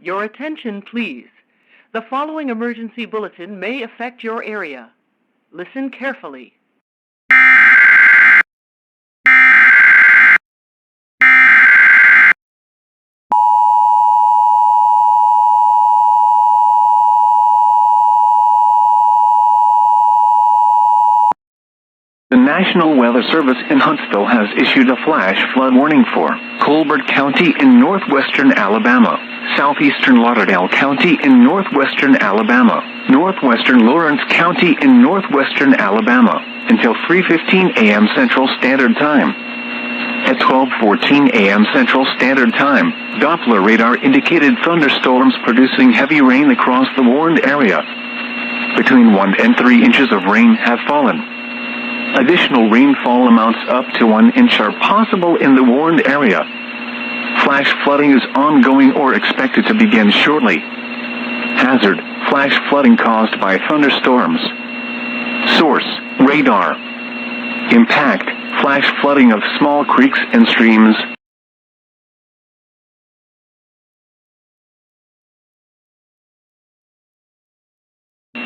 Your attention, please. The following emergency bulletin may affect your area. Listen carefully. The National Weather Service in Huntsville has issued a flash flood warning for Colbert County in northwestern Alabama, southeastern Lauderdale County in northwestern Alabama, northwestern Lawrence County in northwestern Alabama, until 3:15 a.m. Central Standard Time. At 12:14 a.m. Central Standard Time, Doppler radar indicated thunderstorms producing heavy rain across the warned area. Between 1 and 3 inches of rain have fallen. Additional rainfall amounts up to 1 inch are possible in the warned area. Flash flooding is ongoing or expected to begin shortly. Hazard: flash flooding caused by thunderstorms. Source: radar. Impact: flash flooding of small creeks and streams.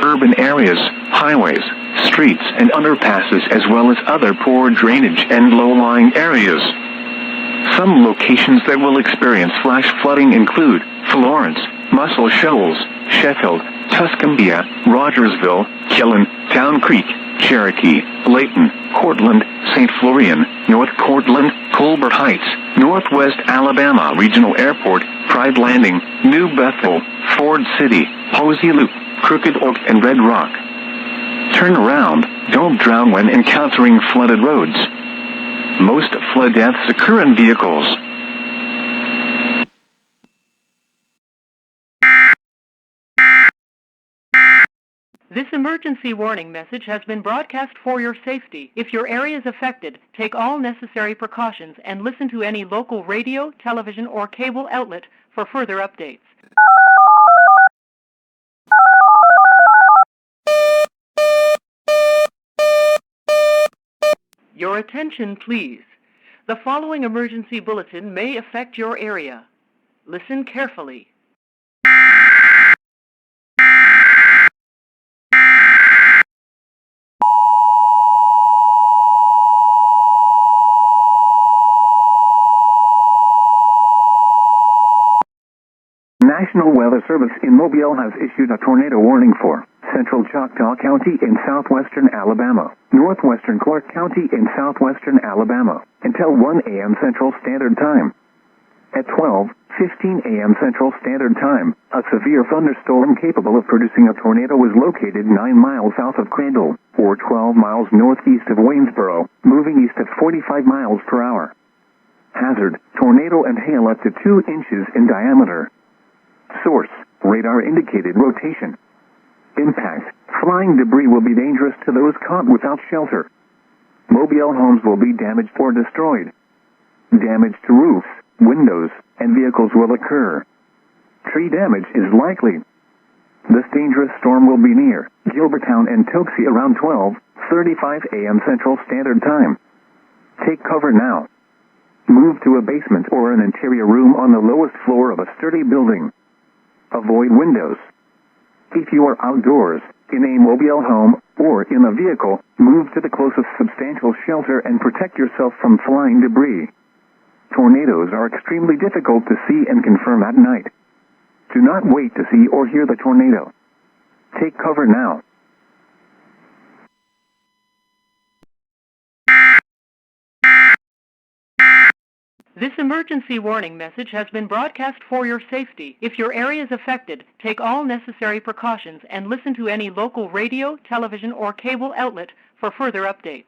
Urban areas, highways, streets and underpasses, as well as other poor drainage and low-lying areas. Some locations that will experience flash flooding include Florence, Muscle Shoals, Sheffield, Tuscumbia, Rogersville, Killen, Town Creek, Cherokee, Layton, Cortland, St. Florian, North Cortland, Colbert Heights, Northwest Alabama Regional Airport, Pride Landing, New Bethel, Ford City, Posey Loop, Crooked Oak and Red Rock. Turn around, don't drown when encountering flooded roads. Most flood deaths occur in vehicles. This emergency warning message has been broadcast for your safety. If your area is affected, take all necessary precautions and listen to any local radio, television, or cable outlet for further updates. Your attention, please. The following emergency bulletin may affect your area. Listen carefully. National Weather Service in Mobile has issued a tornado warning for Central Choctaw County in southwestern Alabama, northwestern Clark County in southwestern Alabama, until 1 a.m. Central Standard Time. At 12:15 a.m. Central Standard Time, a severe thunderstorm capable of producing a tornado was located 9 miles south of Crandall, or 12 miles northeast of Waynesboro, moving east at 45 miles per hour. Hazard: tornado and hail up to 2 inches in diameter. Source: radar indicated rotation. Impact: flying debris will be dangerous to those caught without shelter. Mobile homes will be damaged or destroyed. Damage to roofs, windows, and vehicles will occur. Tree damage is likely. This dangerous storm will be near Gilbertown and Tokesee around 12:35 a.m. Central Standard Time. Take cover now. Move to a basement or an interior room on the lowest floor of a sturdy building. Avoid windows. If you are outdoors, in a mobile home, or in a vehicle, move to the closest substantial shelter and protect yourself from flying debris. Tornadoes are extremely difficult to see and confirm at night. Do not wait to see or hear the tornado. Take cover now. This emergency warning message has been broadcast for your safety. If your area is affected, take all necessary precautions and listen to any local radio, television, or cable outlet for further updates.